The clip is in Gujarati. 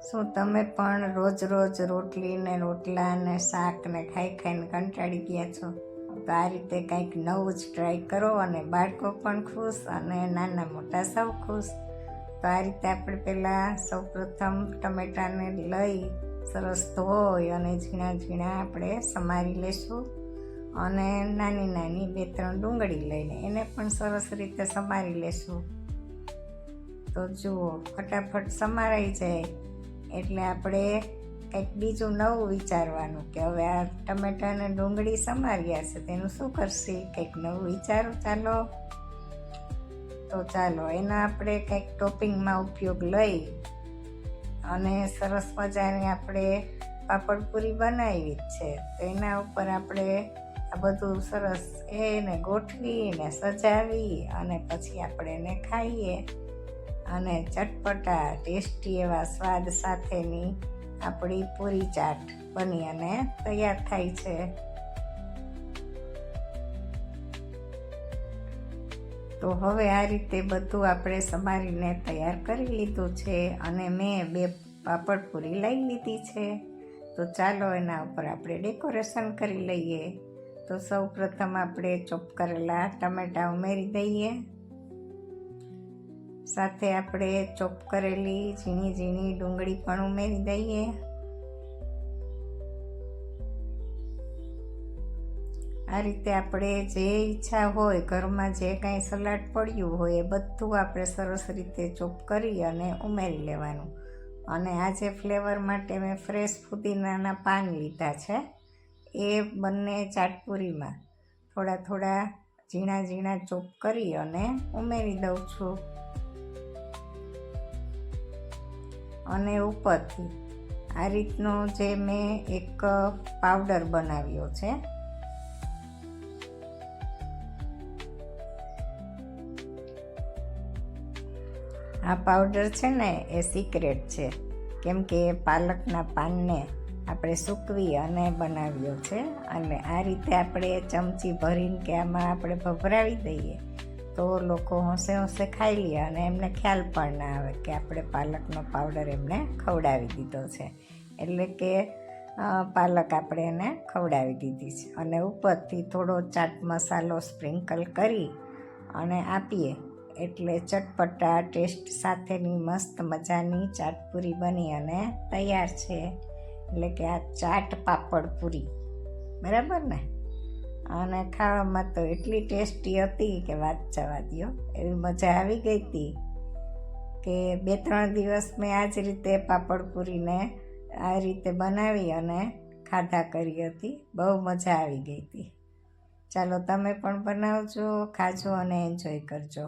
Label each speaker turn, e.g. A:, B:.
A: શું તમે પણ રોજ રોજ રોટલી ને રોટલા ને શાક ને ખાઈ ખાઈને કંટાળી ગયા છો? તો આ રીતે કંઈક નવું જ ટ્રાય કરો અને બાળકો પણ ખુશ અને નાના મોટા સૌ ખુશ. તો આ રીતે આપણે પહેલાં સૌપ્રથમ ટમેટાને લઈ સરસ ધોઈ અને ઝીણા ઝીણા આપણે સમારી લેશું અને નાની નાની 2-3 ડુંગળી લઈને એને પણ સરસ રીતે સમારી લેશું. તો જુઓ, ફટાફટ સમારાઈ જાય એટલે આપણે કંઈક બીજું નવું વિચારવાનું કે હવે આ ટમેટા અને ડુંગળી સમાર્યા છે તેનું શું કરશે, કંઈક નવું વિચારો. ચાલો એના આપણે કંઈક ટોપિંગમાં ઉપયોગ લઈ અને સરસ મજાની આપણે પાપડપુરી બનાવી જ છે. તો એના ઉપર આપણે આ બધું સરસ એને ગોઠવીને સજાવી અને પછી આપણે એને ખાઈએ અને ચટપટા ટેસ્ટી એવા સ્વાદ સાથેની આપણી પૂરી ચાટ બની અને તૈયાર થાય છે. તો હવે આ રીતે બધું આપણે સમારીને તૈયાર કરી લીધું છે અને મેં 2 પાપડપુરી લઈ લીધી છે. તો ચાલો એના ઉપર આપણે ડેકોરેશન કરી લઈએ. તો સૌ પ્રથમ આપણે ચોપ કરેલા ટમેટાં ઉમેરી દઈએ, સાથે આપણે ચોપ કરેલી ઝીણી ઝીણી ડુંગળી પણ ઉમેરી દઈએ. આ રીતે આપણે જે ઈચ્છા હોય, ઘરમાં જે કાંઈ સલાડ પડ્યું હોય એ બધું આપણે સરસ રીતે ચોપ કરી અને ઉમેરી લેવાનું. અને આજે ફ્લેવર માટે મેં ફ્રેશ ફુદીનાના પાન લીધા છે. એ બંને ચાટપુરીમાં થોડા થોડા ઝીણા ઝીણા ચોપ કરી અને ઉમેરી દઉં છું. અને ઉપરથી આ રીતનો જે મેં એક પાવડર બનાવ્યો છે, આ પાવડર છે ને એ સિક્રેટ છે, કેમ કે પાલકના પાનને આપણે સૂકવી અને બનાવ્યો છે. અને આ રીતે આપણે ચમચી ભરીને કે આમાં આપણે ભભરાવી દઈએ તો લોકો હોંશે હોંશે ખાઈ લે અને એમને ખ્યાલ પણ ના આવે કે આપણે પાલકનો પાવડર એમને ખવડાવી દીધો છે. એટલે કે પાલક આપણે એને ખવડાવી દીધી છે. અને ઉપરથી થોડો ચાટ મસાલો સ્પ્રિંકલ કરી અને આપીએ એટલે ચટપટા ટેસ્ટ સાથેની મસ્ત મજાની ચાટપુરી બની અને તૈયાર છે. એટલે કે આ ચાટ પાપડ પૂરી, બરાબર ને? અને ખાવામાં તો એટલી ટેસ્ટી હતી કે વાત જવા દ્યો. એવી મજા આવી ગઈ હતી કે 2-3 દિવસ મેં આ જ રીતે પાપડપુરીને આ રીતે બનાવી અને ખાધા કરી હતી. બહુ મજા આવી ગઈ હતી. ચાલો તમે પણ બનાવજો, ખાજો અને એન્જોય કરજો.